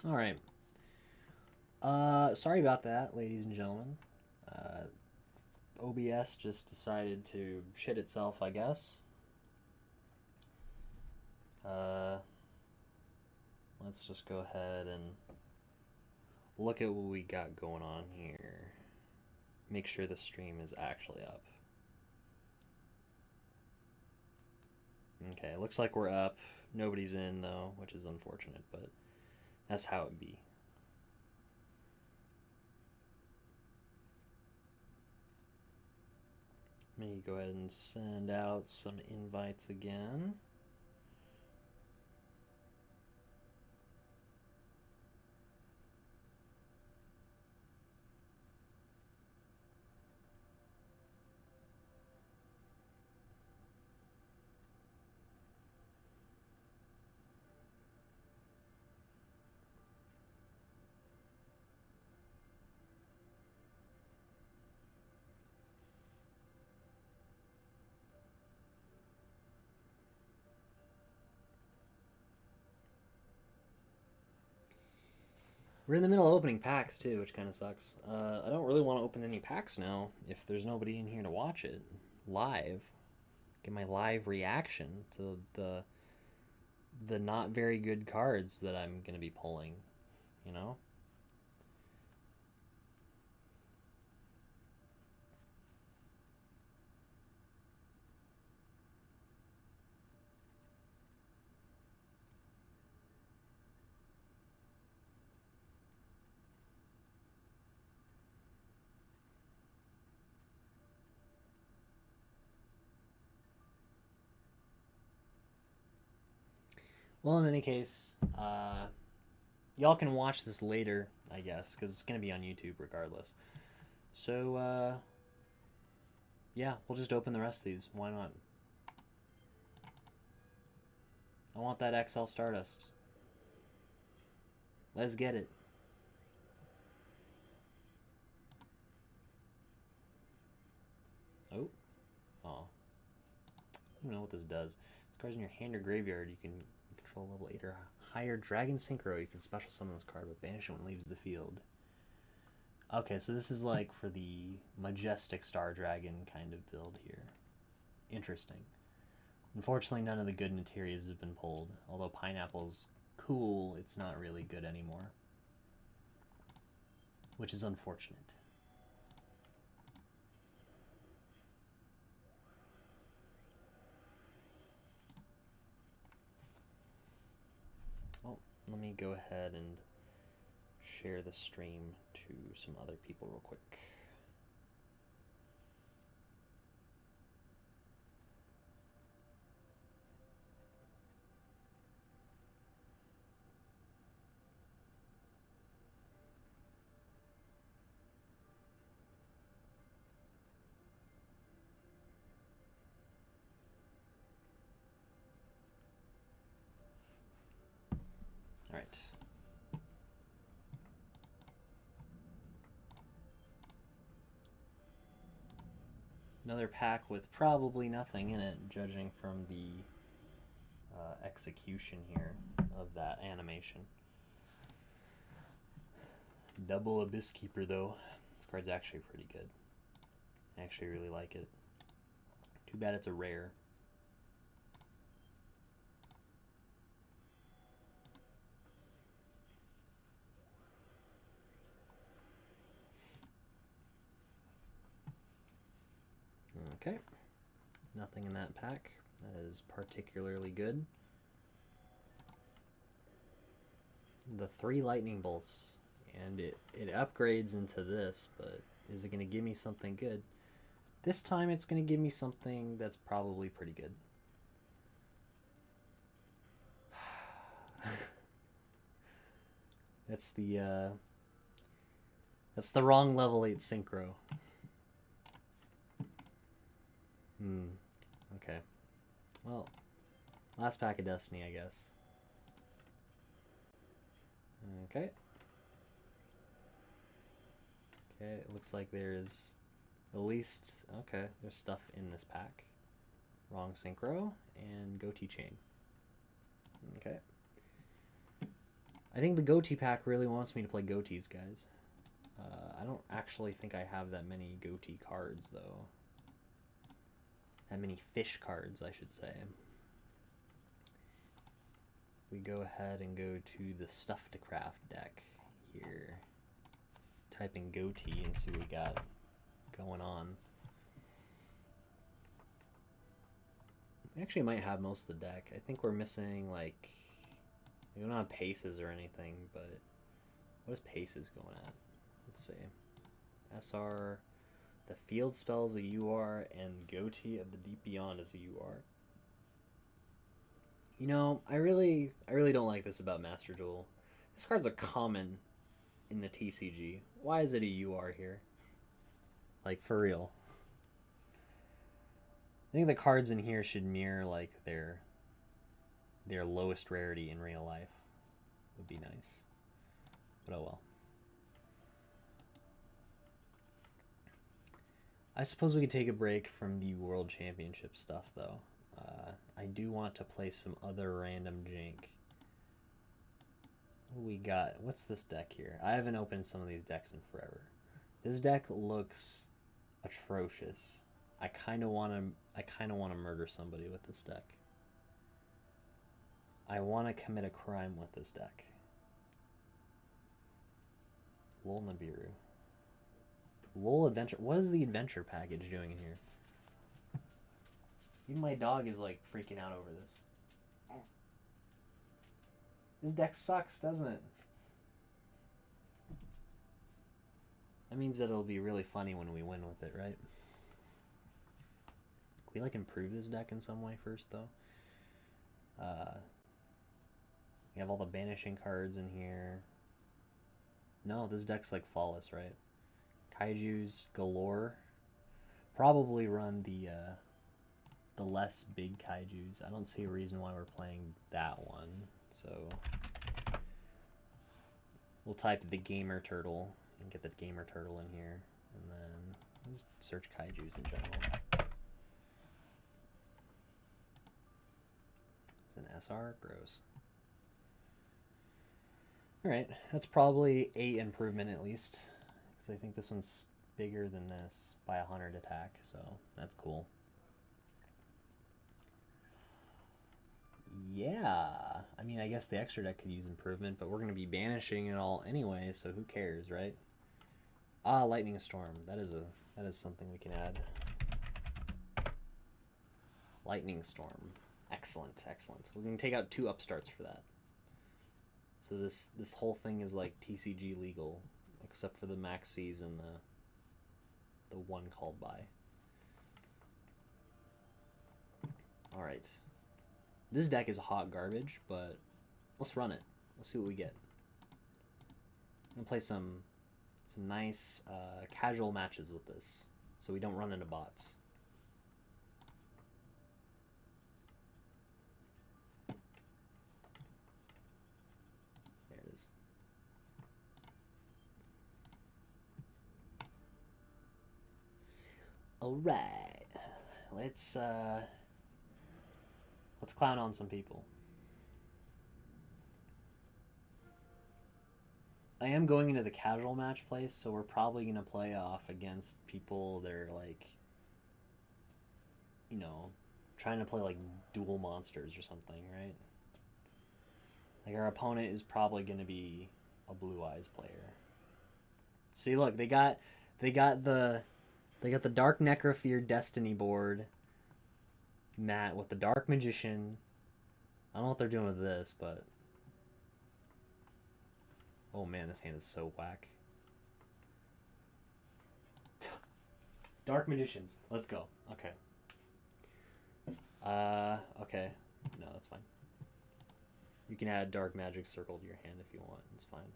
All right. Sorry about that, ladies and gentlemen. Uh, OBS just decided to shit itself, I guess. Uh, let's just go ahead and look at what we got going on here. Make sure the stream is actually up. Okay, looks like we're up. Nobody's in though, which is unfortunate, but that's how it be. Let me go ahead and send out some invites again. We're in the middle of opening packs too, which kind of sucks. I don't really want to open any packs now if there's nobody in here to watch it live. Get my live reaction to the not very good cards that I'm gonna be pulling. You know. Well, in any case, y'all can watch this later, I guess, because it's gonna be on YouTube regardless. So yeah, we'll just open the rest of these. Why not? I want that XL Stardust. Let's get it. Oh. Oh. I don't know what this does. This card's in your hand or graveyard. You can control level 8 or higher Dragon Synchro. You can special summon this card, but banish it when it leaves the field. Okay, so this is like for the Majestic Star Dragon kind of build here. Interesting. Unfortunately, none of the good materials have been pulled. Although Pineapple's cool, it's not really good anymore. Which is unfortunate. Oh, let me go ahead and share the stream to some other people real quick. All right. Another pack with probably nothing in it, judging from the execution here of that animation. Double Abyss Keeper, though. This card's actually pretty good. I actually really like it. Too bad it's a rare. Okay. Nothing in that pack. That is particularly good. The 3 lightning bolts. And it upgrades into this, but is it going to give me something good? This time it's going to give me something that's probably pretty good. That's the wrong level 8 synchro. Okay. Well, last pack of Destiny, I guess. Okay. Okay, it looks like there's at least, okay, there's stuff in this pack. Wrong synchro and goatee chain. Okay. I think the goatee pack really wants me to play goatees, guys. I don't actually think I have that many goatee cards, though. That many fish cards, I should say. We go ahead and go to the Stuff to Craft deck here. Type in goatee and see what we got going on. We actually might have most of the deck. I think we're missing, like, we don't have paces or anything, but what is paces going at? Let's see. SR, the field spells a UR, and goatee of the Deep Beyond is a UR. You know, I really don't like this about Master Duel. This card's a common in the TCG. Why is it a UR here? Like, for real. I think the cards in here should mirror, like, their lowest rarity in real life. Would be nice. But oh well. I suppose we could take a break from the World Championship stuff, though. I do want to play some other random jank. What do we got? What's this deck here? I haven't opened some of these decks in forever. This deck looks atrocious. I kind of want to murder somebody with this deck. I want to commit a crime with this deck. Lol Nibiru. Lol Adventure. What is the adventure package doing in here? Even my dog is like freaking out over this. This deck sucks, doesn't it? That means that it'll be really funny when we win with it, right? Can we like improve this deck in some way first, though? We have all the banishing cards in here. No, this deck's like flawless, right? Kaijus galore. Probably run the less big kaijus. I don't see a reason why we're playing that one. So we'll type the gamer turtle and get the gamer turtle in here, and then just search kaijus in general. It's an SR? Gross. Alright, that's probably 8 improvement at least, because I think this one's bigger than this by 100 attack, so that's cool. Yeah, I mean, I guess the extra deck could use improvement, but we're going to be banishing it all anyway, so who cares, right? Ah, Lightning Storm. That is something we can add. Lightning Storm. Excellent, excellent. We're going to take out 2 upstarts for that. So this whole thing is like TCG legal, except for the maxis and the one called by. All right. This deck is hot garbage, but let's run it. Let's see what we get. I'm gonna play some nice casual matches with this, so we don't run into bots. There it is. All right, let's clown on some people. I am going into the casual match place, so we're probably going to play off against people that are like, you know, trying to play like dual monsters or something, right? Like our opponent is probably going to be a Blue Eyes player. See, look, they got the Dark Necrophere Destiny board mat with the Dark Magician. I don't know what they're doing with this, but oh man, this hand is so whack. Dark Magicians. Let's go. Okay. Okay. No, that's fine. You can add Dark Magic Circle to your hand if you want. It's fine.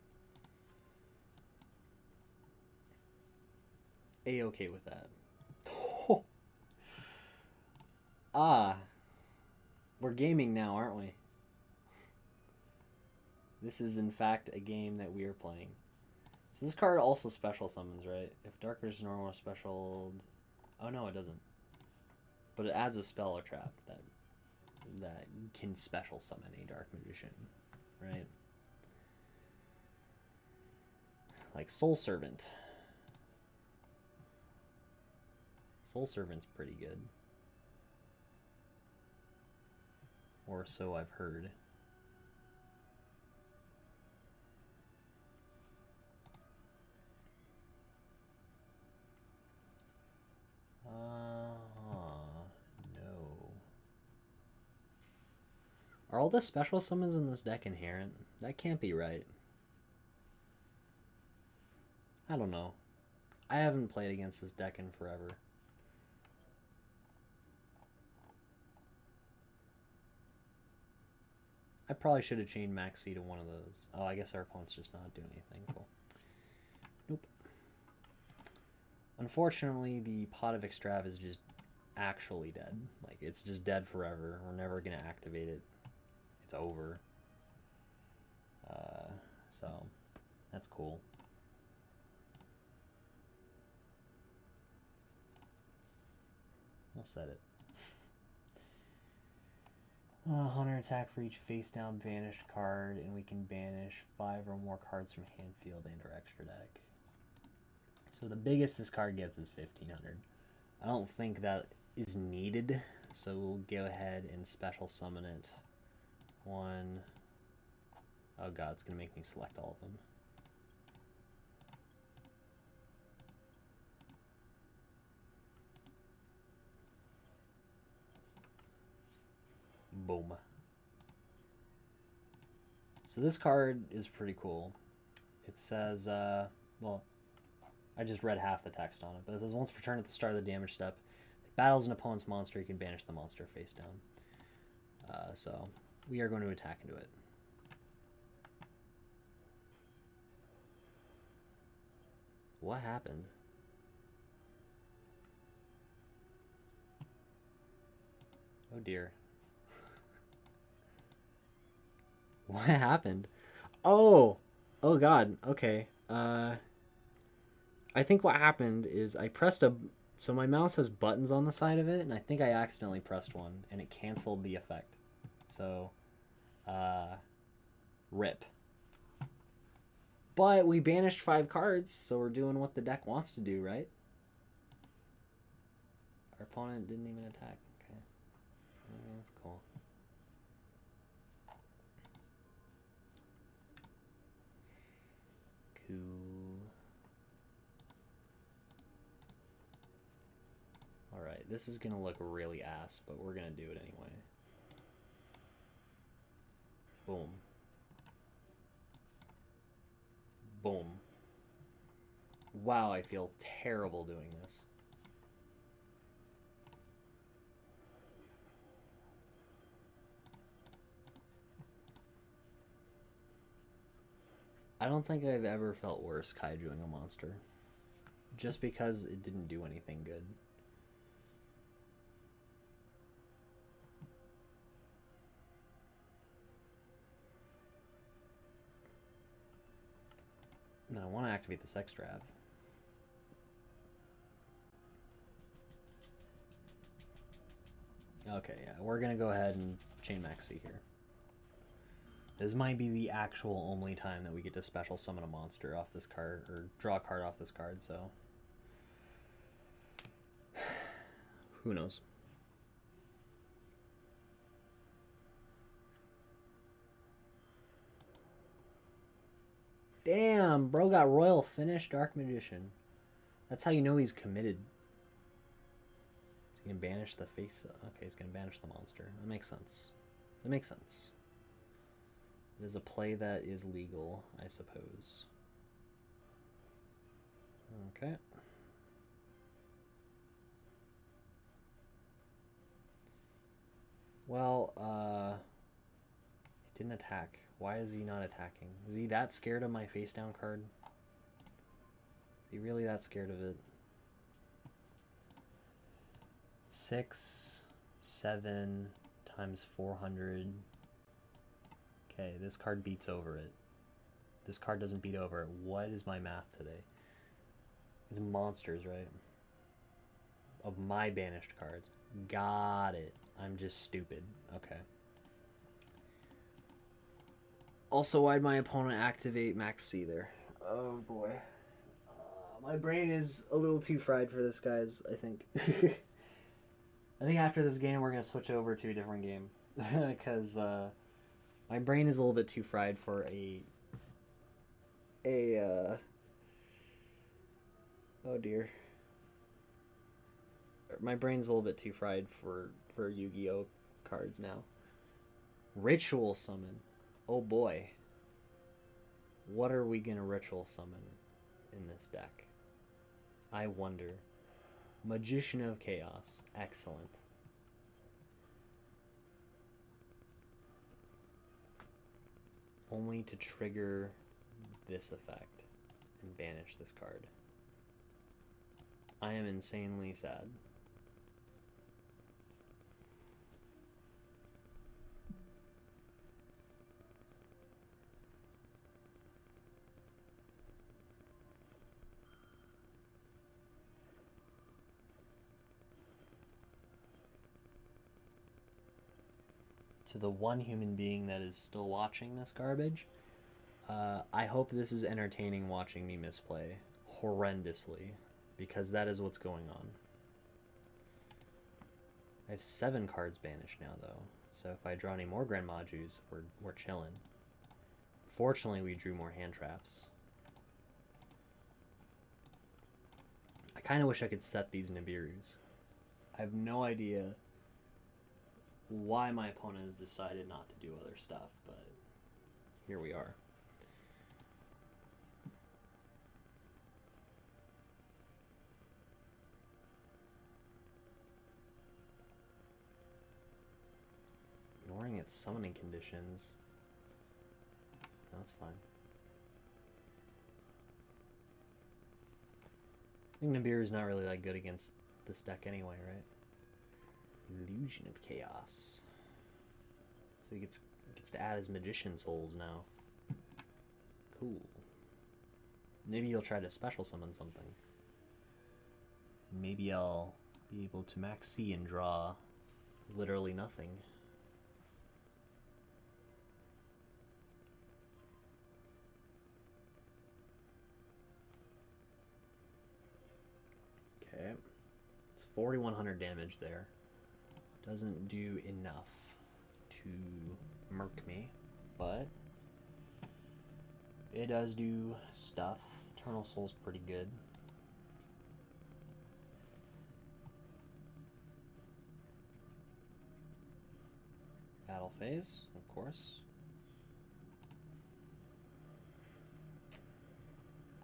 A-okay with that. Ah. We're gaming now, aren't we? This is, in fact, a game that we are playing. So this card also special summons, right? If Dark Vision normal or special... Oh, no, it doesn't. But it adds a spell or trap that can special summon a Dark Magician, right? like Soul Servant. Soul Servant's pretty good. Or so I've heard. No. Are all the special summons in this deck inherent? That can't be right. I don't know. I haven't played against this deck in forever. I probably should have chained Maxi to one of those. Oh, I guess our opponent's just not doing anything. Cool. Nope. Unfortunately, the Pot of Extrav is just actually dead. Like, it's just dead forever. We're never going to activate it. It's over. So, that's cool. We'll set it. 100 attack for each face-down banished card, and we can banish 5 or more cards from hand, field, and or extra deck. So the biggest this card gets is 1500. I don't think that is needed, so we'll go ahead and special summon it. One. Oh god, it's going to make me select all of them. Boom. So this card is pretty cool. It says, well, I just read half the text on it, but it says once per turn at the start of the damage step, if it battles an opponent's monster, you can banish the monster face down. So we are going to attack into it. What happened? Oh dear. What happened? Oh! Oh god, okay. I think what happened is I pressed a... So my mouse has buttons on the side of it, and I think I accidentally pressed one, and it canceled the effect. So, rip. But we banished 5 cards, so we're doing what the deck wants to do, right? Our opponent didn't even attack. Okay. That's cool. Cool. Alright, this is gonna look really ass, but we're gonna do it anyway. Boom. Boom. Wow, I feel terrible doing this. I don't think I've ever felt worse kaijuing a monster. Just because it didn't do anything good. And I want to activate the Sex Draft. Okay, yeah, we're going to go ahead and chain Maxi here. This might be the actual only time that we get to special summon a monster off this card, or draw a card off this card, so... Who knows? Damn, bro got Royal Finish, Dark Magician. That's how you know he's committed. He's gonna banish the face. Okay, he's gonna banish the monster. That makes sense. That makes sense. It is a play that is legal, I suppose. Okay. Well, he didn't attack. Why is he not attacking? Is he that scared of my face down card? Is he really that scared of it? 6, 7 times 400. Okay, this card beats over it. This card doesn't beat over it. What is my math today? It's monsters, right? Of my banished cards. Got it. I'm just stupid. Okay. Also, why'd my opponent activate Max C there? Oh boy. My brain is a little too fried for this, guys, I think. I think after this game, we're going to switch over to a different game. Because my brain is a little bit too fried for oh dear. My brain's a little bit too fried for Yu-Gi-Oh cards now. Ritual summon. Oh boy. What are we going to ritual summon in this deck? I wonder. Magician of Chaos. Excellent. Only to trigger this effect and banish this card. I am insanely sad. To the one human being that is still watching this garbage, I hope this is entertaining watching me misplay horrendously, because that is what's going on. I have 7 cards banished now, though, so if I draw any more Grand Majus, we're chilling. Fortunately, we drew more hand traps. I kind of wish I could set these Nibirus. I have no idea why my opponent has decided not to do other stuff, but here we are. Ignoring its summoning conditions. That's fine. I think Nibiru's not really that good against this deck anyway, right? Illusion of Chaos. So he gets to add his Magician Souls now. Cool. Maybe he'll try to special summon something. Maybe I'll be able to max C and draw literally nothing. Okay. It's 4,100 damage there. Doesn't do enough to murk me, but it does do stuff. Eternal Soul's pretty good. Battle phase, of course.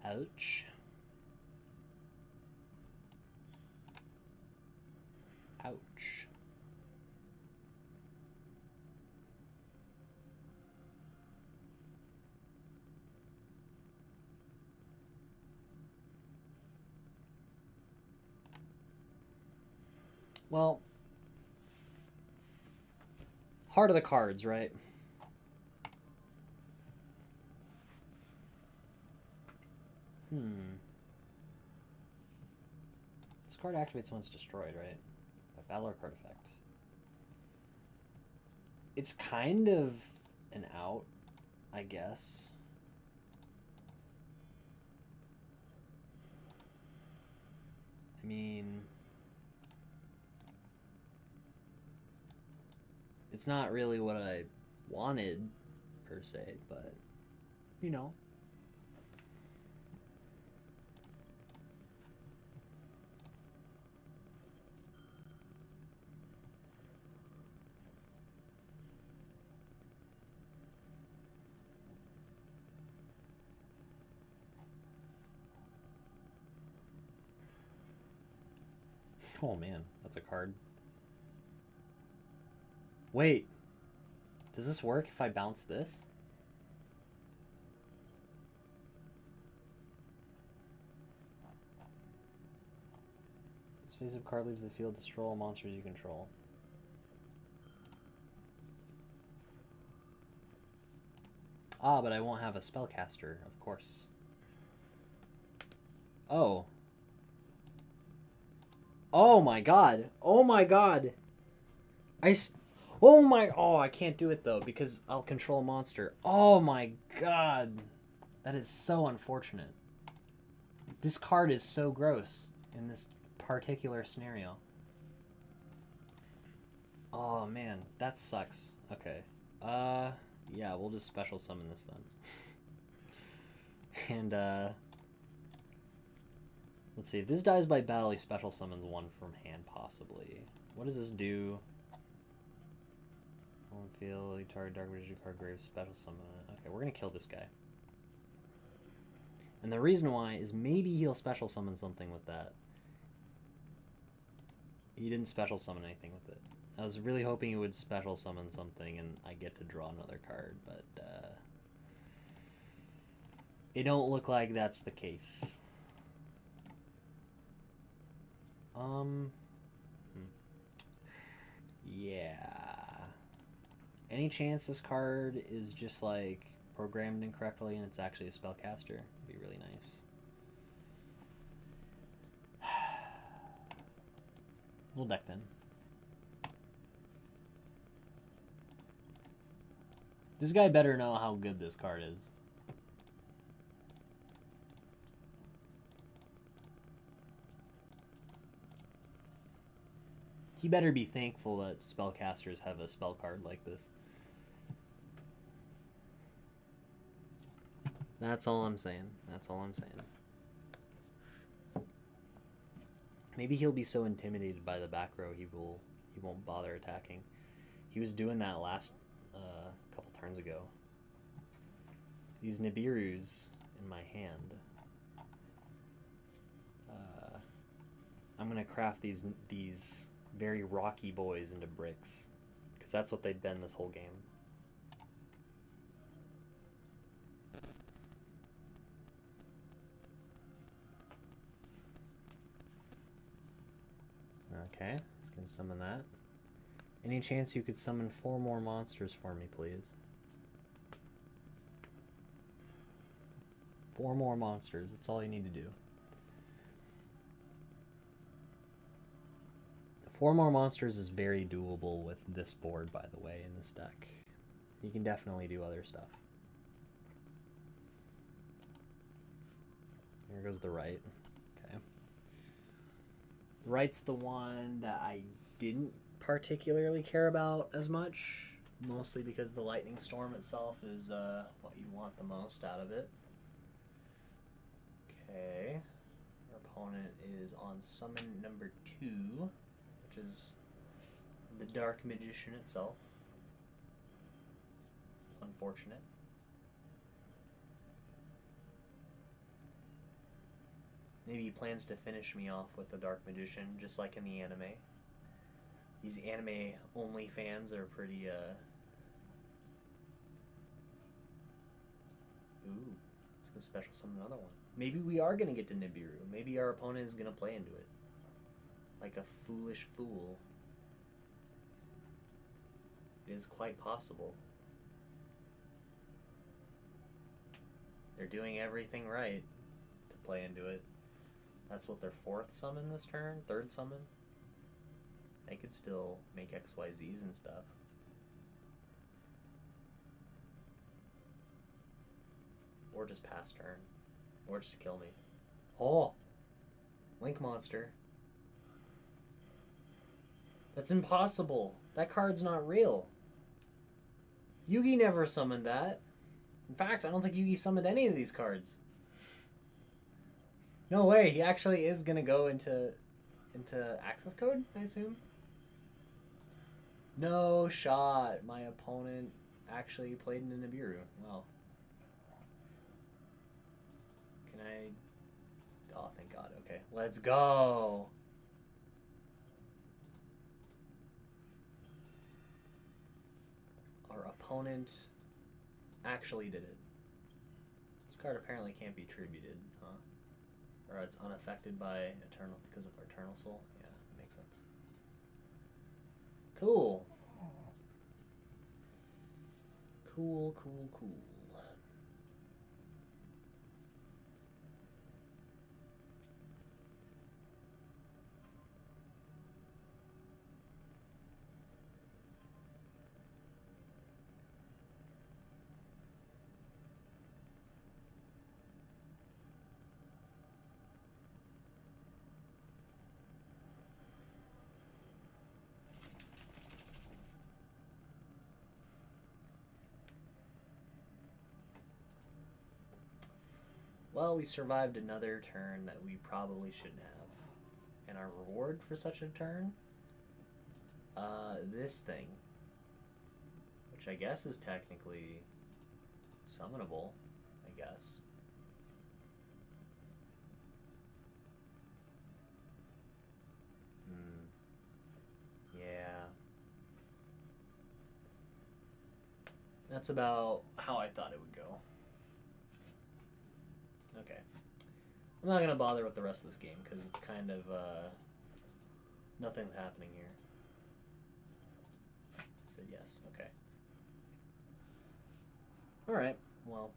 Ouch. Ouch. Well, heart of the cards, right? This card activates when it's destroyed, right? By battle or card effect. It's kind of an out, I guess. I mean, it's not really what I wanted, per se, but, you know. Oh man, that's a card. Wait, does this work if I bounce this? This face-up card leaves the field, destroy all monsters you control. Ah, but I won't have a spellcaster, of course. Oh. Oh my god. Oh my god. Oh, I can't do it though because I'll control a monster. Oh my god. That is so unfortunate. This card is so gross in this particular scenario. Oh man, that sucks. Okay. Yeah, we'll just special summon this then. And let's see, if this dies by battle, he special summons one from hand, possibly. What does this do? On field, you target Dark Magician card, grave, special summon it. Okay, we're gonna kill this guy. And the reason why is maybe he'll special summon something with that. He didn't special summon anything with it. I was really hoping he would special summon something and I get to draw another card, but it don't look like that's the case. Yeah. Any chance this card is just like programmed incorrectly and it's actually a spellcaster? Would be really nice. We'll deck then. This guy better know how good this card is. He better be thankful that spellcasters have a spell card like this. That's all I'm saying. That's all I'm saying. Maybe he'll be so intimidated by the back row he won't bother attacking. He was doing that last couple turns ago. These Nibiru's in my hand. I'm gonna craft these very rocky boys into bricks, because that's what they've been this whole game. Okay, let's gonna summon that. Any chance you could summon 4 more monsters for me, please? 4 more monsters, that's all you need to do. 4 more monsters is very doable with this board, by the way, in this deck. You can definitely do other stuff. Here goes the right. Okay. The right's the one that I didn't particularly care about as much, mostly because the lightning storm itself is what you want the most out of it. Okay. Your opponent is on summon number 2. Which is the Dark Magician itself. Unfortunate. Maybe he plans to finish me off with the Dark Magician, just like in the anime. These anime-only fans are pretty, Ooh, he's gonna special summon another one. Maybe we are gonna get to Nibiru. Maybe our opponent is gonna play into it. Like a foolish fool. It is quite possible. They're doing everything right to play into it. That's what their 4th summon this turn? 3rd summon? They could still make XYZs and stuff. Or just pass turn. Or just kill me. Oh! Link monster. That's impossible. That card's not real. Yugi never summoned that. In fact, I don't think Yugi summoned any of these cards. No way, he actually is gonna go into access code, I assume? No shot. My opponent actually played into Nibiru. Well. Can I... Oh, thank God. Okay, let's go. Our opponent actually did it. This card apparently can't be tributed, huh? Or it's unaffected by Eternal because of Eternal Soul. Yeah, makes sense. Cool. Cool, cool, cool. Well, we survived another turn that we probably shouldn't have. And our reward for such a turn? This thing. Which I guess is technically summonable, I guess. Yeah. That's about how I thought it would go. Okay. I'm not going to bother with the rest of this game because it's kind of, nothing's happening here. I said yes. Okay. Alright. Well,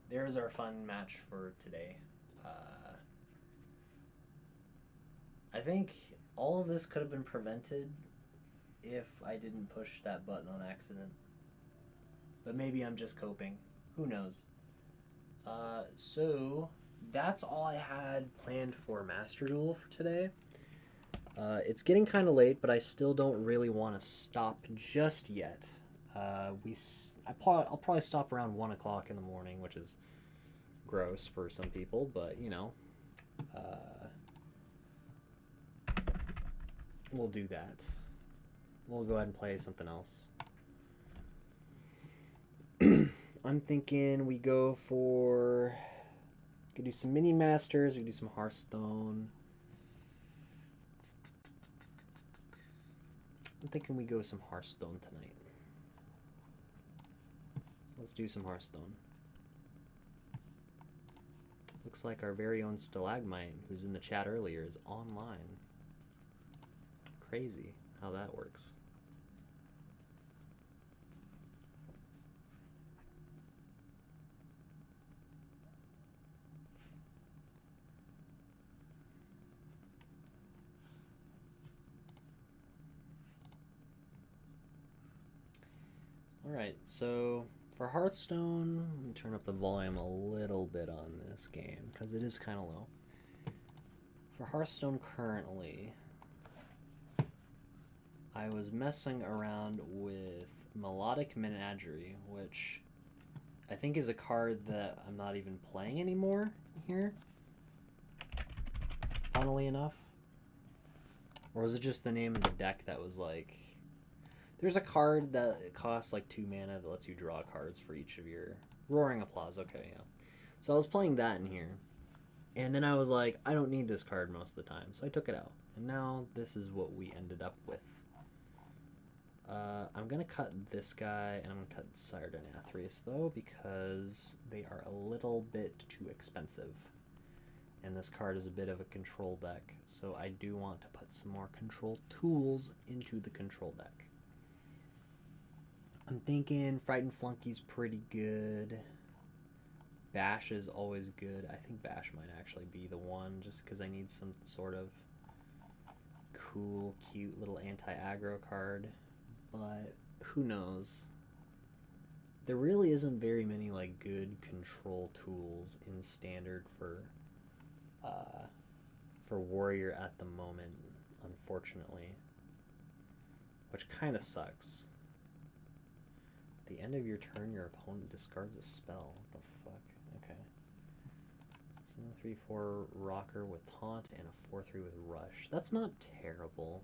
there's our fun match for today. I think all of this could have been prevented if I didn't push that button on accident. But maybe I'm just coping. Who knows? So that's all I had planned for Master Duel for today. It's getting kind of late, but I still don't really want to stop just yet. I'll probably stop around 1 o'clock in the morning, which is gross for some people, but you know, we'll do that. We'll go ahead and play something else. I'm thinking we go for... We could do some Mini Masters, we could do some Hearthstone. I'm thinking we go some Hearthstone tonight. Let's do some Hearthstone. Looks like our very own Stalagmite, who's in the chat earlier, is online. Crazy how that works. Alright, so for Hearthstone, let me turn up the volume a little bit on this game, because it is kind of low. For Hearthstone currently, I was messing around with Melodic Menagerie, which I think is a card that I'm not even playing anymore here, funnily enough. Or was it just the name of the deck that was like... There's a card that costs like 2 mana that lets you draw cards for each of your... Roaring Applause, okay, yeah. So I was playing that in here. And then I was like, I don't need this card most of the time, so I took it out. And now this is what we ended up with. I'm going to cut this guy, and I'm going to cut Sire Denathrius, though, because they are a little bit too expensive. And this card is a bit of a control deck, so I do want to put some more control tools into the control deck. I'm thinking Frightened Flunky's pretty good. Bash is always good. I think Bash might actually be the one, just because I need some sort of cool, cute little anti-aggro card. But who knows? There really isn't very many like good control tools in Standard for Warrior at the moment, unfortunately, which kind of sucks. At the end of your turn, your opponent discards a spell. What the fuck? Okay. So 3/4 rocker with taunt and a 4/3 with rush. That's not terrible.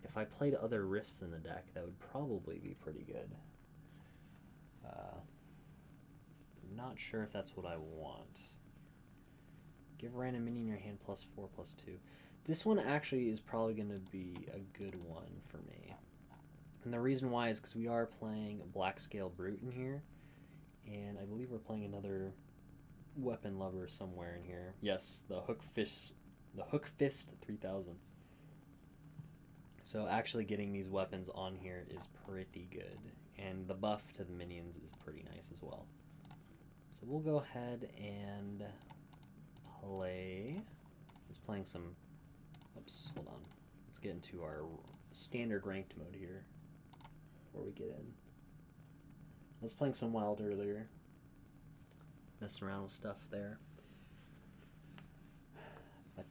If I played other rifts in the deck, that would probably be pretty good. I'm not sure if that's what I want. Give random minion in your hand +4/+2. This one actually is probably going to be a good one for me. And the reason why is because we are playing Black Scale Brute in here. And I believe we're playing another weapon lover somewhere in here. Yes, the Hook Fist 3000. So actually getting these weapons on here is pretty good. And the buff to the minions is pretty nice as well. So we'll go ahead and play... Let's playing some... Oops, hold on. Let's get into our standard ranked mode here before we get in. I was playing some Wild earlier. Messing around with stuff there. But,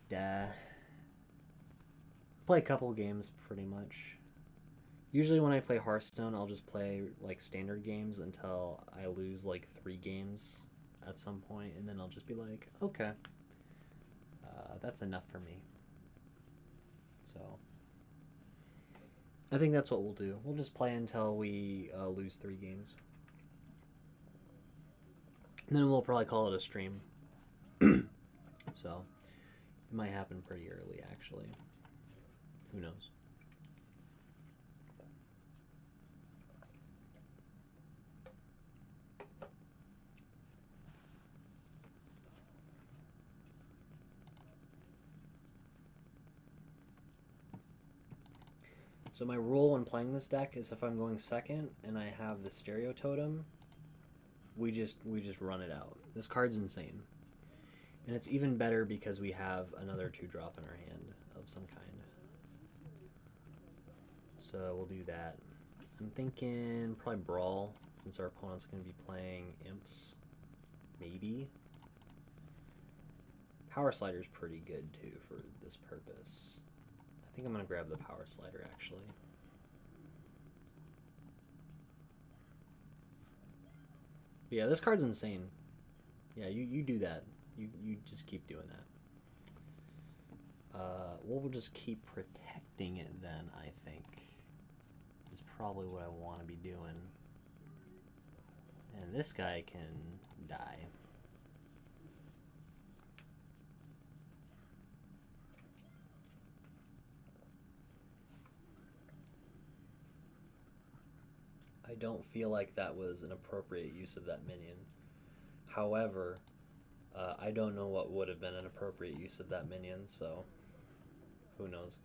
play a couple games pretty much. Usually when I play Hearthstone, I'll just play like standard games until I lose like 3 games. at some point, and then I'll just be like, okay, that's enough for me. So I think that's what we'll do. We'll just play until we lose 3 games. And then we'll probably call it a stream. So it might happen pretty early, actually. Who knows? So my rule when playing this deck is if I'm going second and I have the stereo totem, we just run it out. This card's insane. And it's even better because we have another 2-drop in our hand of some kind. So we'll do that. I'm thinking probably Brawl, since our opponent's going to be playing Imps. Maybe. Power Slider's pretty good too for this purpose. I think I'm going to grab the Power Slider, actually. But yeah, this card's insane. Yeah, you do that. You just keep doing that. We'll just keep protecting it then, I think. Is probably what I want to be doing. And this guy can die. I don't feel like that was an appropriate use of that minion. However, I don't know what would have been an appropriate use of that minion, so who knows.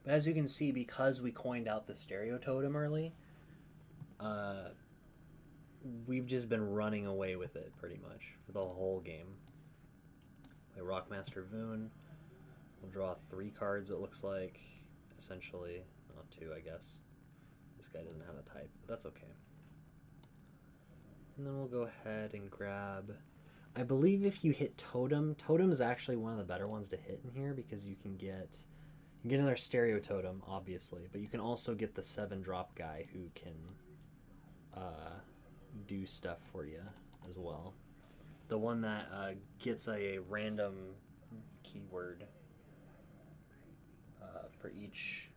But as you can see, because we coined out the stereo totem early, we've just been running away with it pretty much for the whole game. Play Rockmaster Voon. We'll draw 3 cards, it looks like. Essentially, not 2, I guess. This guy doesn't have a type, but that's okay. And then we'll go ahead and grab... I believe if you hit Totem, Totem is actually one of the better ones to hit in here because you can get another stereo totem, obviously, but you can also get the 7-drop guy who can do stuff for you as well. The one that gets a random keyword for each,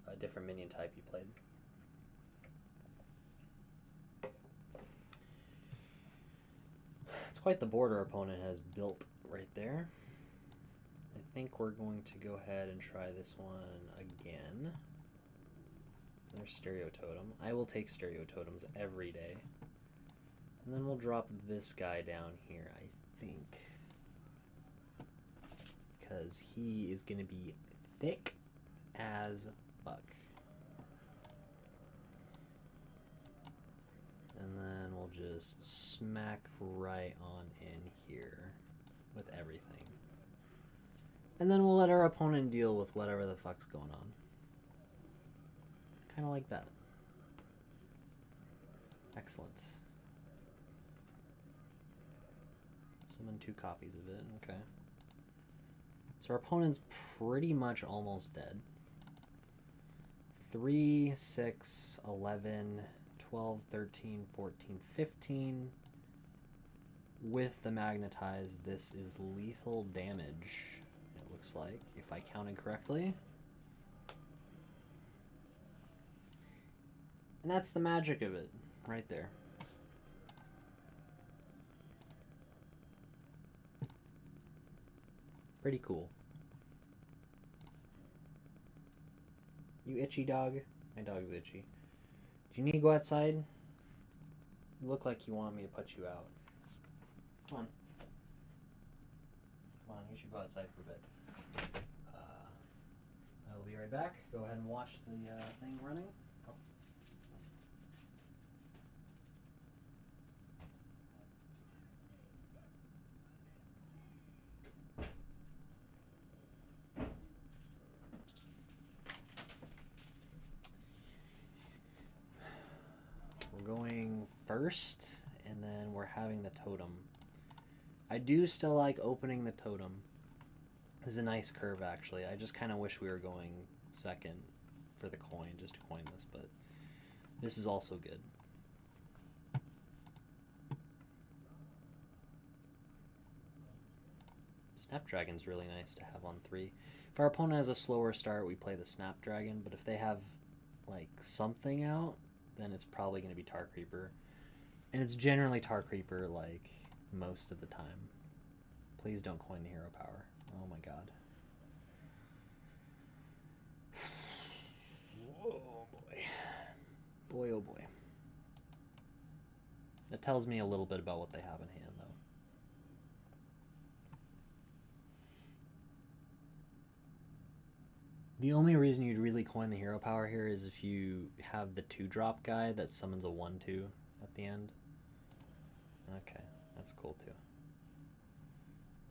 a different minion type you played. It's quite the board our opponent has built right there. I think we're going to go ahead and try this one again. There's stereo totem. I will take stereo totems every day. And then we'll drop this guy down here, I think. Because he is going to be thick as fuck. And then we'll just smack right on in here with everything. And then we'll let our opponent deal with whatever the fuck's going on. Kind of like that. Excellent. Summon 2 copies of it, okay. So our opponent's pretty much almost dead. 3, 6, 11, 12, 13, 14, 15. With the Magnetize, this is lethal damage, it looks like, if I counted correctly. And that's the magic of it, right there. Pretty cool. You itchy dog? My dog's itchy. Do you need to go outside? You look like you want me to put you out. Come on. Come on, you should go outside for a bit. I will be right back. Go ahead and watch the thing running. Oh. We're going first, and then we're having the totem. I do still like opening the totem. This is a nice curve, actually. I just kind of wish we were going second for the coin, just to coin this, but this is also good. Snapdragon's really nice to have on 3. If our opponent has a slower start, we play the Snapdragon, but if they have, like, something out, then it's probably going to be Tar Creeper. And it's generally Tar Creeper, like, most of the time. Please don't coin the hero power. Oh my god. Oh boy. Boy, oh boy. That tells me a little bit about what they have in hand, though. The only reason you'd really coin the hero power here is if you have the 2-drop guy that summons a 1/2 at the end. Okay, that's cool too.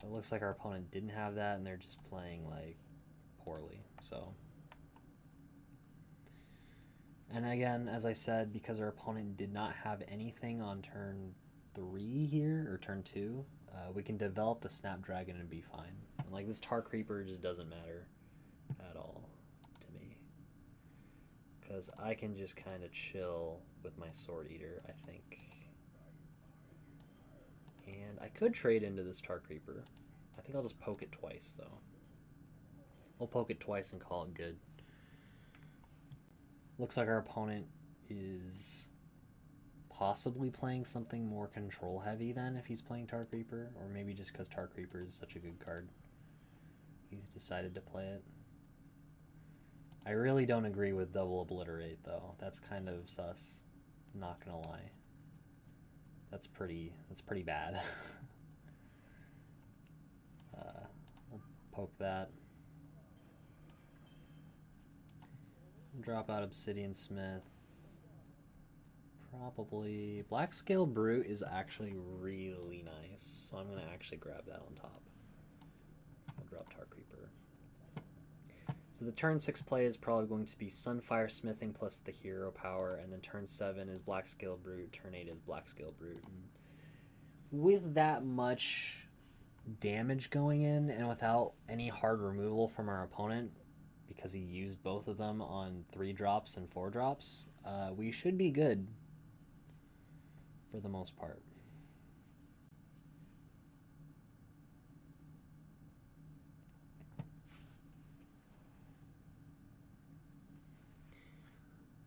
It looks like our opponent didn't have that and they're just playing like poorly, so. And again, as I said, because our opponent did not have anything on turn 3 here, or turn 2, we can develop the Snapdragon and be fine. And like this Tar Creeper just doesn't matter at all to me. Because I can just kind of chill with my Sword Eater, I think. And I could trade into this Tar Creeper. I think I'll just poke it twice, though. We'll poke it twice and call it good. Looks like our opponent is possibly playing something more control heavy then if he's playing Tar Creeper, or maybe just because Tar Creeper is such a good card. He's decided to play it. I really don't agree with double obliterate though. That's kind of sus. Not gonna lie. That's pretty bad. We'll poke that. Drop out Obsidian Smith. Probably Black Scale Brute is actually really nice, so I'm gonna actually grab that on top. I'll drop Tar Creeper. So the turn 6 play is probably going to be Sunfire Smithing plus the hero power, and then turn 7 is Black Scale Brute, turn 8 is Black Scale Brute. And with that much damage going in, and without any hard removal from our opponent, because he used both of them on 3 drops and 4 drops, we should be good for the most part.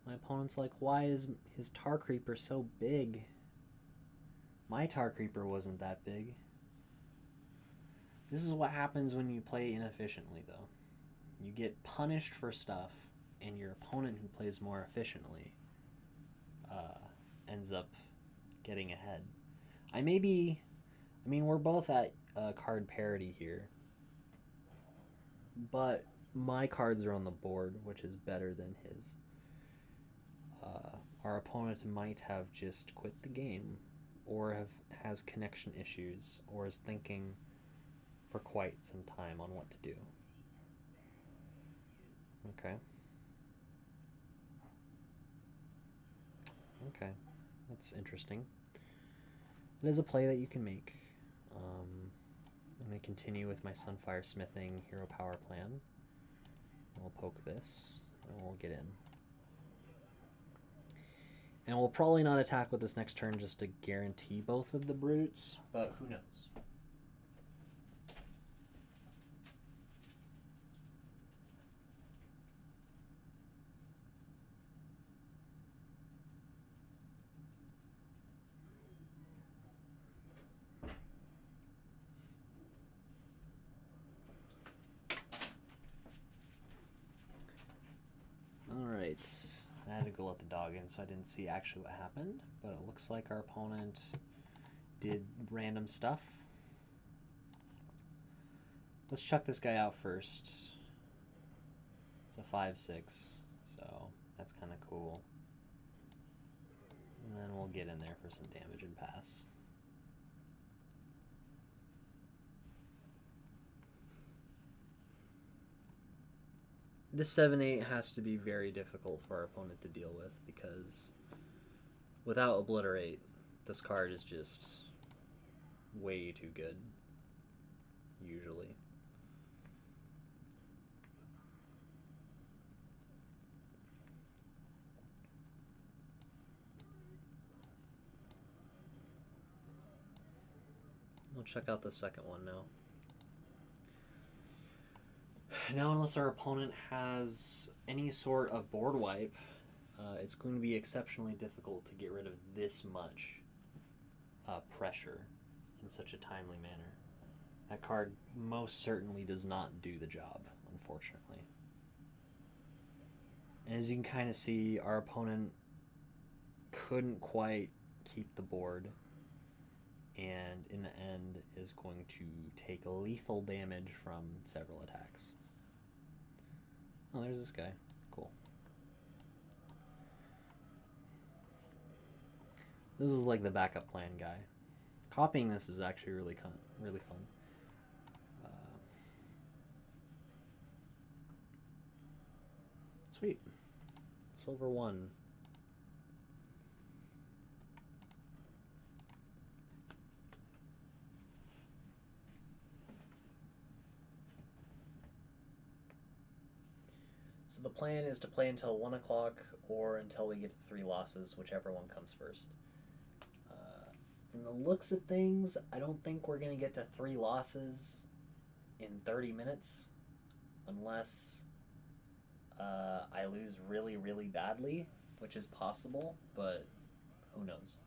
My opponent's like, why is his Tar Creeper so big? My Tar Creeper wasn't that big. This is what happens when you play inefficiently, though. You get punished for stuff, and your opponent who plays more efficiently ends up getting ahead. I mean, we're both at card parity here, but my cards are on the board, which is better than his. Our opponent might have just quit the game, or has connection issues, or is thinking for quite some time on what to do. Okay. Okay, that's interesting. It is a play that you can make. I'm going to continue with my Sunfire Smithing hero power plan. We'll poke this, and we'll get in. And we'll probably not attack with this next turn just to guarantee both of the brutes, but who knows? Alright, I had to go let the dog in, so I didn't see actually what happened, but it looks like our opponent did random stuff. Let's chuck this guy out first. It's a 5/6, so that's kind of cool. And then we'll get in there for some damage and pass. This 7/8 has to be very difficult for our opponent to deal with, because without Obliterate, this card is just way too good, usually. We'll check out the second one now. Now, unless our opponent has any sort of board wipe, it's going to be exceptionally difficult to get rid of this much pressure in such a timely manner. That card most certainly does not do the job, unfortunately. And as you can kind of see, our opponent couldn't quite keep the board, and in the end is going to take lethal damage from several attacks. Oh, there's this guy. Cool. This is like the backup plan guy. Copying this is actually really fun. Sweet. Silver 1. So the plan is to play until 1 o'clock or until we get to 3 losses, whichever one comes first. From the looks of things, I don't think we're going to get to 3 losses in 30 minutes unless I lose really, really badly, which is possible, but who knows.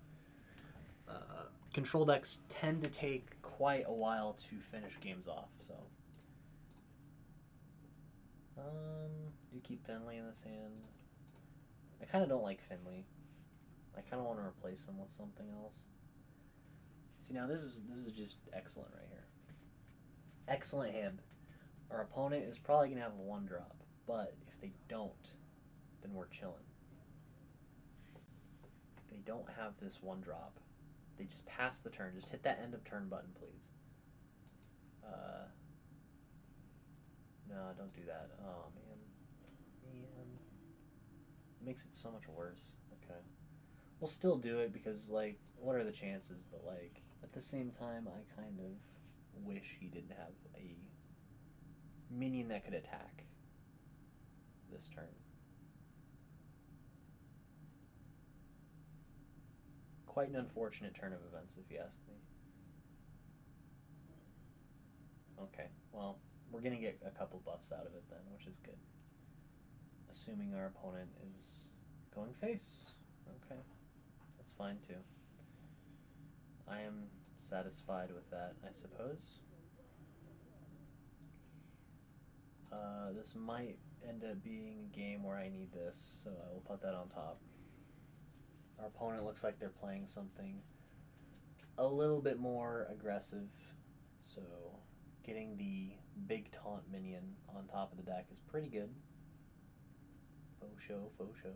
Control decks tend to take quite a while to finish games off, so... do keep Finley in this hand. I kind of don't like Finley. I kind of want to replace him with something else. See, now this is just excellent right here. Excellent hand. Our opponent is probably going to have a 1-drop, but if they don't, then we're chilling. If they don't have this 1-drop, they just pass the turn. Just hit that end of turn button, please. No, don't do that. Oh, man. It makes it so much worse. Okay. We'll still do it because, like, what are the chances? But, like, at the same time, I kind of wish he didn't have a minion that could attack this turn. Quite an unfortunate turn of events, if you ask me. Okay, well, we're going to get a couple buffs out of it then, which is good. Assuming our opponent is going face. Okay, that's fine too. I am satisfied with that, I suppose. This might end up being a game where I need this, so I will put that on top. Our opponent looks like they're playing something a little bit more aggressive, so getting the big taunt minion on top of the deck is pretty good. Faux show, faux show.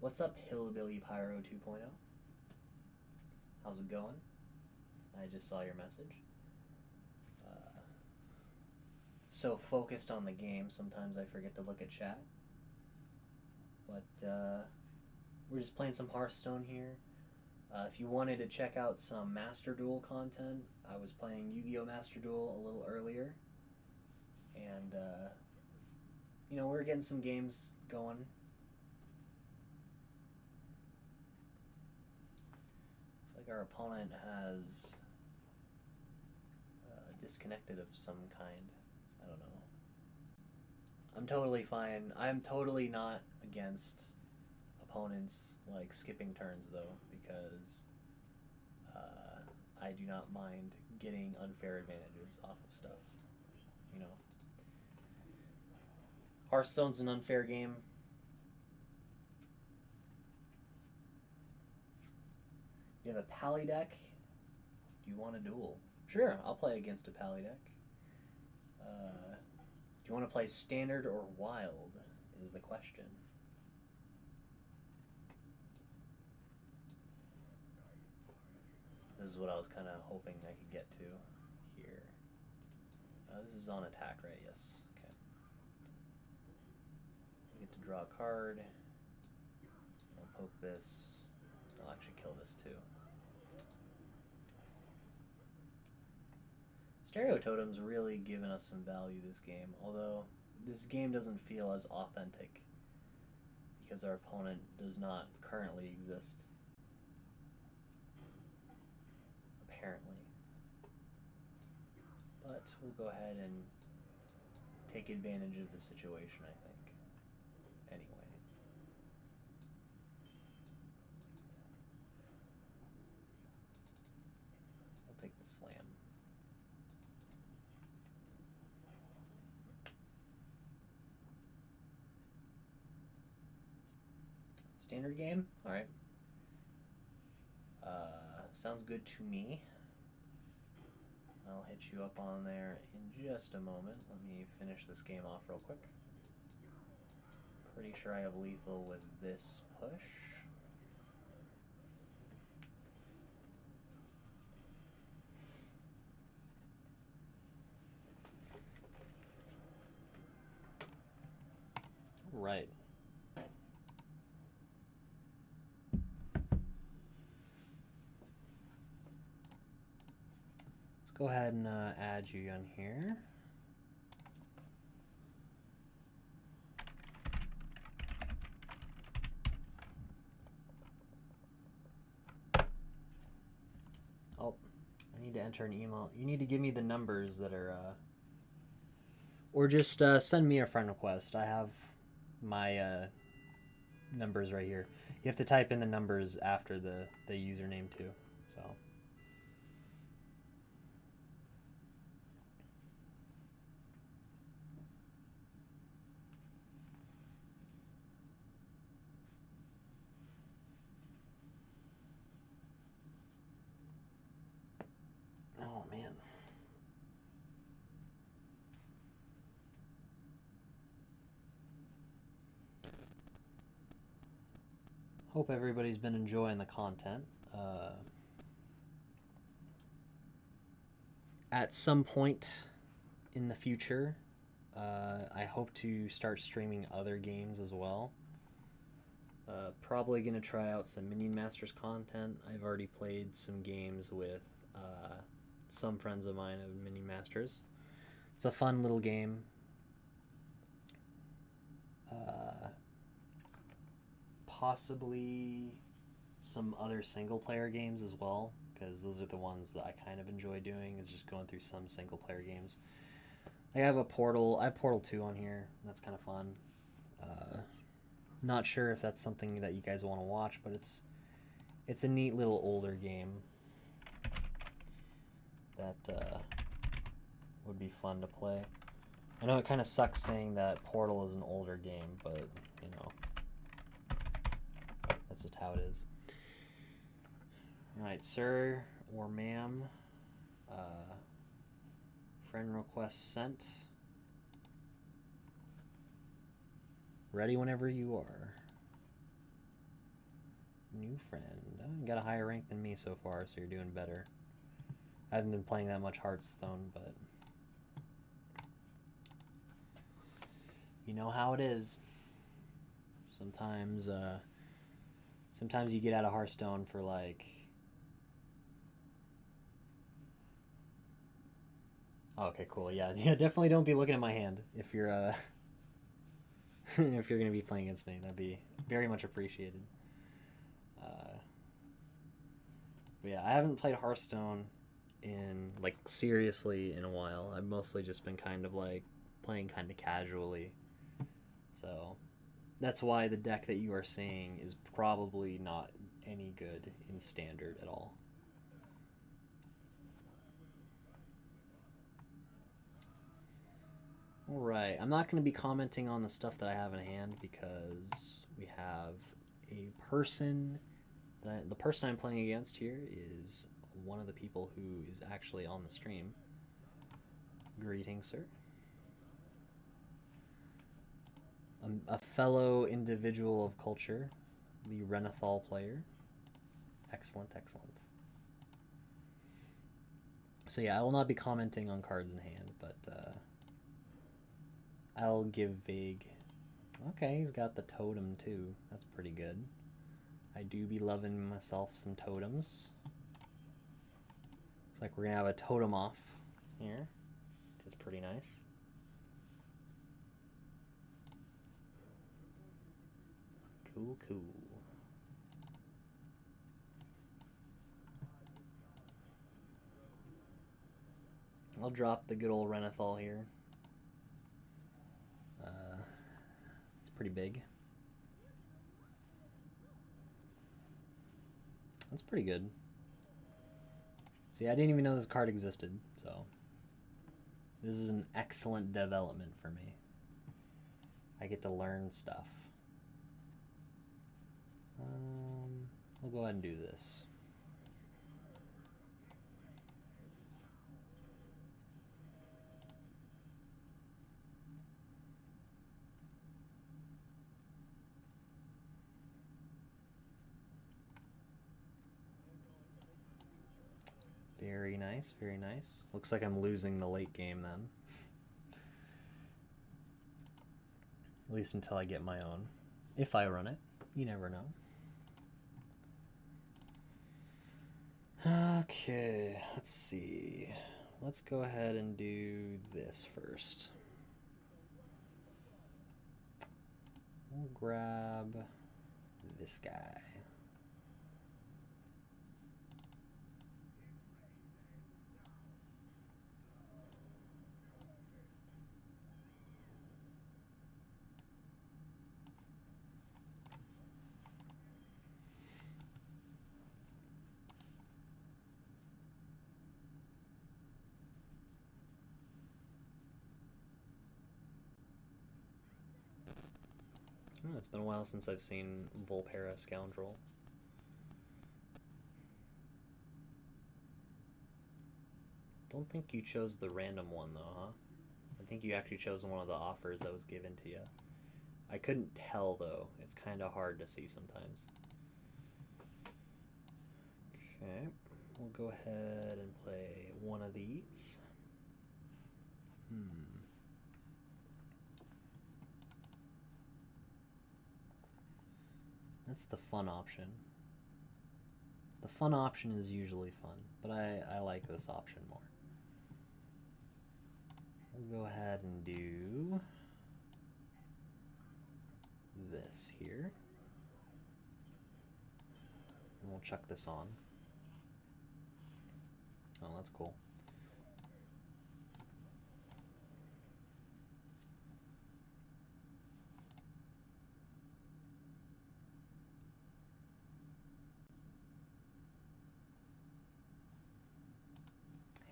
What's up, Hillbilly Pyro 2.0? How's it going? I just saw your message. So focused on the game, sometimes I forget to look at chat. But we're just playing some Hearthstone here. If you wanted to check out some Master Duel content, I was playing Yu-Gi-Oh! Master Duel a little earlier. And, you know, we're getting some games going. Looks like our opponent has disconnected of some kind. I don't know. I'm totally fine. I'm totally not against opponents like skipping turns though, because I do not mind getting unfair advantages off of stuff. You know, Hearthstone's an unfair game. You have a Pally deck. Do you want a duel? Sure, I'll play against a Pally deck. Do you want to play standard or wild is the question. This is what I was kind of hoping I could get to here. This is on attack, right? Yes. Okay. I get to draw a card. I'll poke this. I'll I'll actually kill this too. Stereo Totem's really given us some value this game, although this game doesn't feel as authentic because our opponent does not currently exist. Apparently. But we'll go ahead and take advantage of the situation, I think. Anyway. I'll take the slam. Standard game? Alright. Sounds good to me. I'll hit you up on there in just a moment. Let me finish this game off real quick. Pretty sure I have lethal with this push. Right. Let's go ahead and add you on here. Oh, I need to enter an email. You need to give me the numbers that are, or just send me a friend request. I have my numbers right here. You have to type in the numbers after the username too. So. Oh man. Hope everybody's been enjoying the content. At some point in the future, I hope to start streaming other games as well. Probably going to try out some Minion Masters content. I've already played some games with some friends of mine of Minion Masters. It's a fun little game. Possibly some other single-player games as well, because those are the ones that I kind of enjoy doing, is just going through some single-player games. I have Portal 2 on here. That's kind of fun. Not sure if that's something that you guys want to watch, but it's a neat little older game that would be fun to play. I know it kind of sucks saying that Portal is an older game, but, you know, that's just how it is. Alright, sir or ma'am. Friend request sent. Ready whenever you are. New friend. Oh, you got a higher rank than me so far, so you're doing better. I haven't been playing that much Hearthstone, but you know how it is. Sometimes you get out of Hearthstone for like... Oh, okay, cool. Yeah, definitely don't be looking at my hand if you're if you're gonna be playing against me. That'd be very much appreciated. But yeah, I haven't played Hearthstone in like seriously in a while. I've mostly just been kind of like playing kind of casually. So that's why the deck that you are seeing is probably not any good in standard at all. Alright, I'm not going to be commenting on the stuff that I have in hand because we have a person, the person I'm playing against here is one of the people who is actually on the stream. Greetings, sir. A fellow individual of culture, the Renathal player. Excellent, excellent. So yeah, I will not be commenting on cards in hand, but I'll give vague... Okay, he's got the totem too. That's pretty good. I do be loving myself some totems. Looks like we're gonna have a totem off here, which is pretty nice. Cool, cool. I'll drop the good old Renethal here. It's pretty big. That's pretty good. See, I didn't even know this card existed, so this is an excellent development for me. I get to learn stuff. We'll go ahead and do this. Very nice, very nice. Looks like I'm losing the late game then. At least until I get my own. If I run it. You never know. Okay, let's see. Let's go ahead and do this first. We'll grab this guy. Oh, it's been a while since I've seen Volpera Scoundrel. Don't think you chose the random one though, huh? I think you actually chose one of the offers that was given to you. I couldn't tell though. It's kind of hard to see sometimes. Okay, we'll go ahead and play one of these. That's the fun option. The fun option is usually fun, but I like this option more. We'll go ahead and do this here. And we'll chuck this on. Oh, that's cool.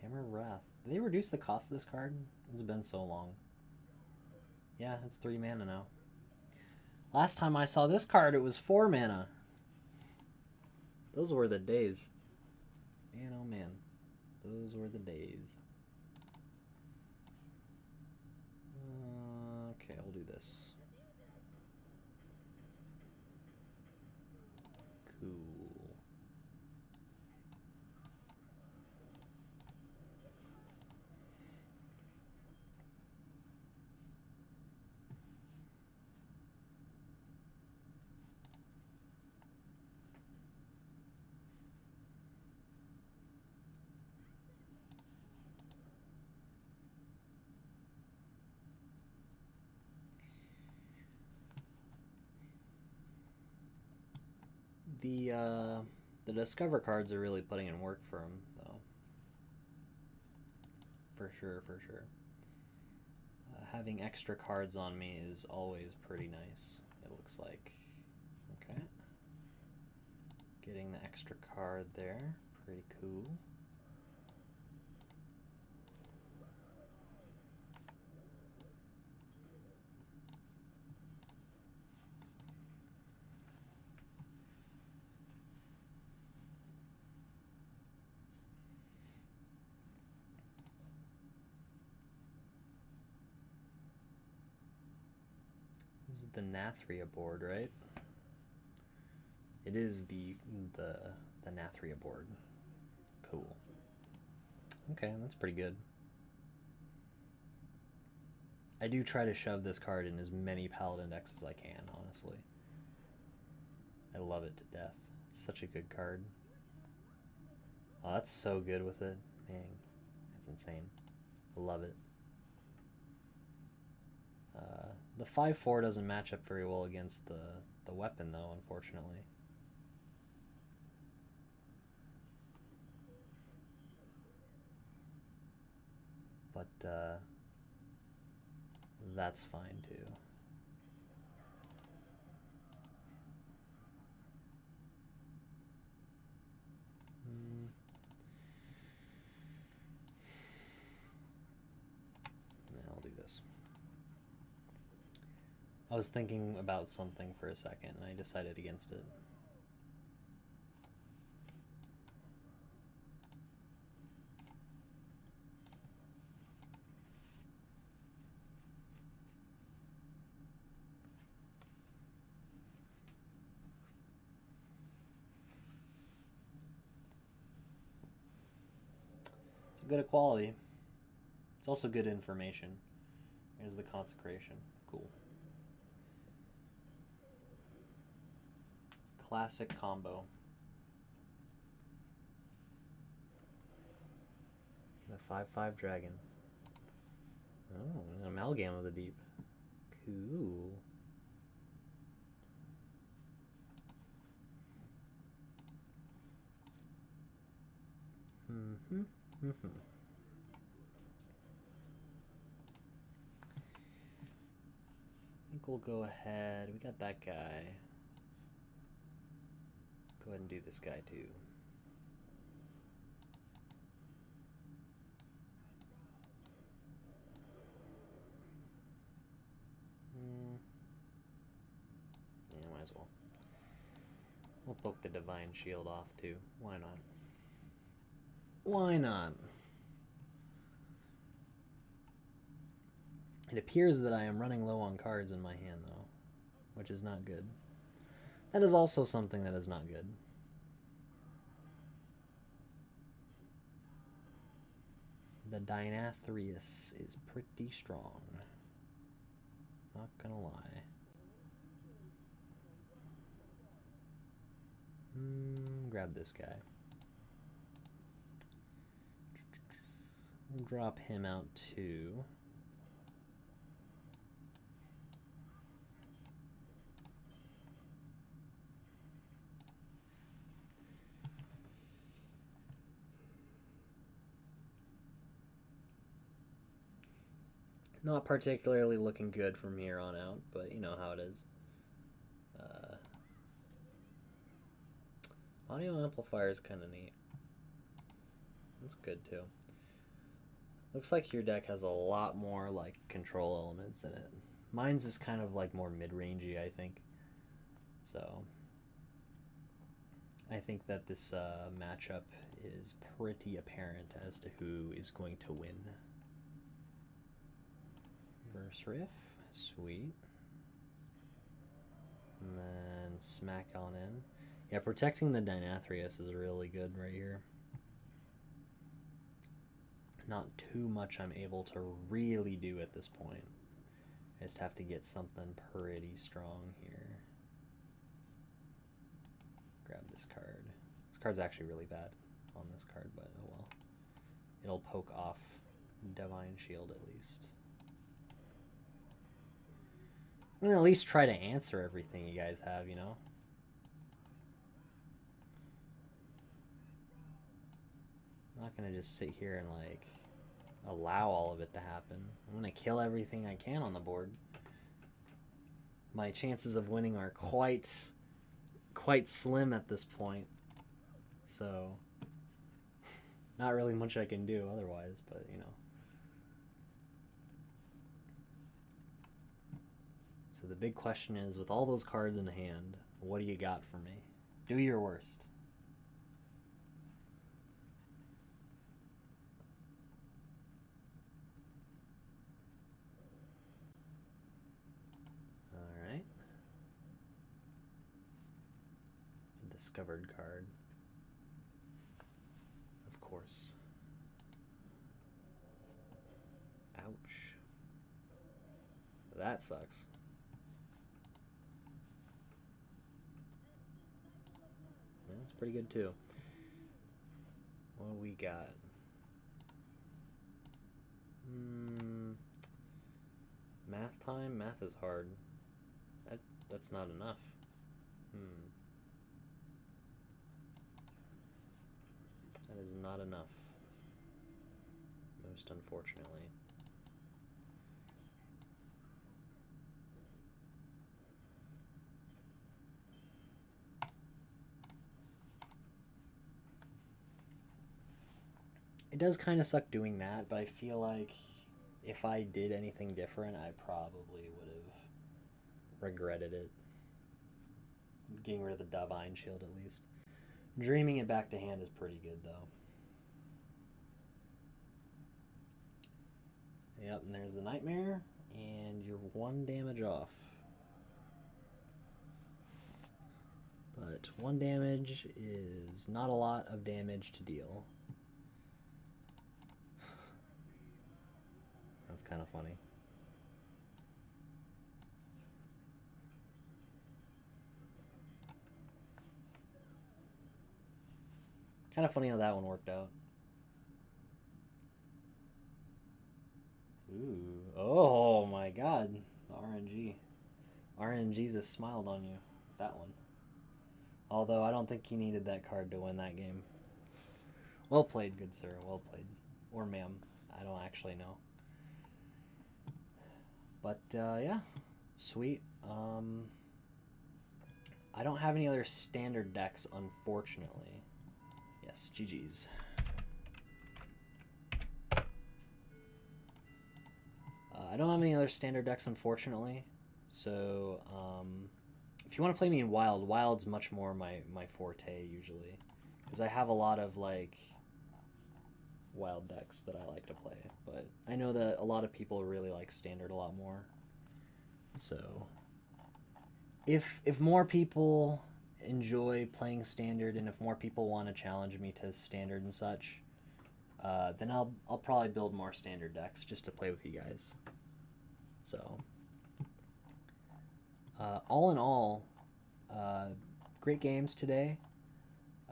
Hammer Wrath. Did they reduce the cost of this card? It's been so long. Yeah, it's 3 mana now. Last time I saw this card, it was 4 mana. Those were the days. Man, oh man. Those were the days. Okay, we'll do this. Cool. The Discover cards are really putting in work for him, though. For sure, for sure. Having extra cards on me is always pretty nice, it looks like. Okay. Getting the extra card there, pretty cool. This is the Nathria board, right? It is the Nathria board. Cool. Okay, that's pretty good. I do try to shove this card in as many Paladin decks as I can, honestly. I love it to death. It's such a good card. Oh, that's so good with it. Man, that's insane. I love it. The 5/4 doesn't match up very well against the weapon, though, unfortunately. But that's fine, too. I'll do this. I was thinking about something for a second, and I decided against it. It's good equality. It's also good information. Here's the consecration. Cool. Classic combo. The 5/5 dragon. Oh, an amalgam of the deep. Cool. I think we'll go ahead. We got that guy. Go ahead and do this guy too. Yeah, might as well. We'll poke the divine shield off too. Why not? Why not? It appears that I am running low on cards in my hand, though, which is not good. That is also something that is not good. The Dynathrius is pretty strong. Not gonna lie. Grab this guy. We'll drop him out too. Not particularly looking good from here on out, but you know how it is. Audio amplifier is kind of neat. That's good too. Looks like your deck has a lot more like control elements in it. Mine's is kind of like more mid-rangey, I think. So I think that this matchup is pretty apparent as to who is going to win. Verse Riff, sweet. And then smack on in. Yeah, protecting the Dynathrius is really good right here. Not too much I'm able to really do at this point. I just have to get something pretty strong here. Grab this card. This card's actually really bad on this card, but oh well. It'll poke off Divine Shield at least. I'm gonna at least try to answer everything you guys have, you know? I'm not gonna just sit here and like allow all of it to happen. I'm gonna kill everything I can on the board. My chances of winning are quite slim at this point. So not really much I can do otherwise, but you know. So the big question is, with all those cards in hand, what do you got for me? Do your worst. Alright. It's a discovered card. Of course. Ouch. That sucks. pretty good too. What do we got? Math time? Math is hard. That's not enough. That is not enough. Most unfortunately. It does kind of suck doing that, but I feel like if I did anything different, I probably would have regretted it. Getting rid of the Divine Shield at least. Dreaming it back to hand is pretty good though. Yep, and there's the Nightmare, and you're 1 damage off. But 1 damage is not a lot of damage to deal. That's kind of funny. Kind of funny how that one worked out. Ooh. Oh my god. The RNG. RNG just smiled on you. That one. Although I don't think you needed that card to win that game. Well played, good sir. Well played. Or ma'am. I don't actually know. But yeah. Sweet. I don't have any other standard decks, unfortunately. Yes, GG's. I don't have any other standard decks, unfortunately. So, if you want to play me in Wild, Wild's much more my forte, usually. Because I have a lot of, like, Wild decks that I like to play. But I know that a lot of people really like Standard a lot more. So, if more people enjoy playing Standard, and if more people want to challenge me to Standard and such, then I'll probably build more Standard decks just to play with you guys. So, all in all, great games today.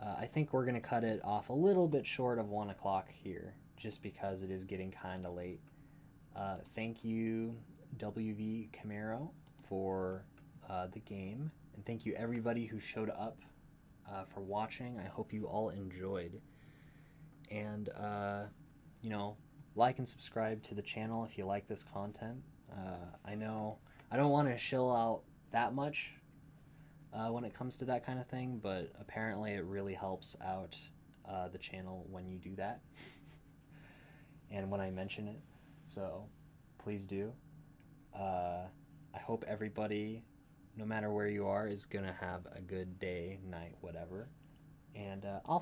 I think we're going to cut it off a little bit short of 1 o'clock here, just because it is getting kind of late. Thank you, WV Camaro, for the game, and thank you everybody who showed up for watching. I hope you all enjoyed. And, you know, like and subscribe to the channel if you like this content. I know I don't want to shill out that much when it comes to that kind of thing, but apparently it really helps out the channel when you do that and when I mention it. So please do. I hope everybody, no matter where you are, is going to have a good day, night, whatever. And I'll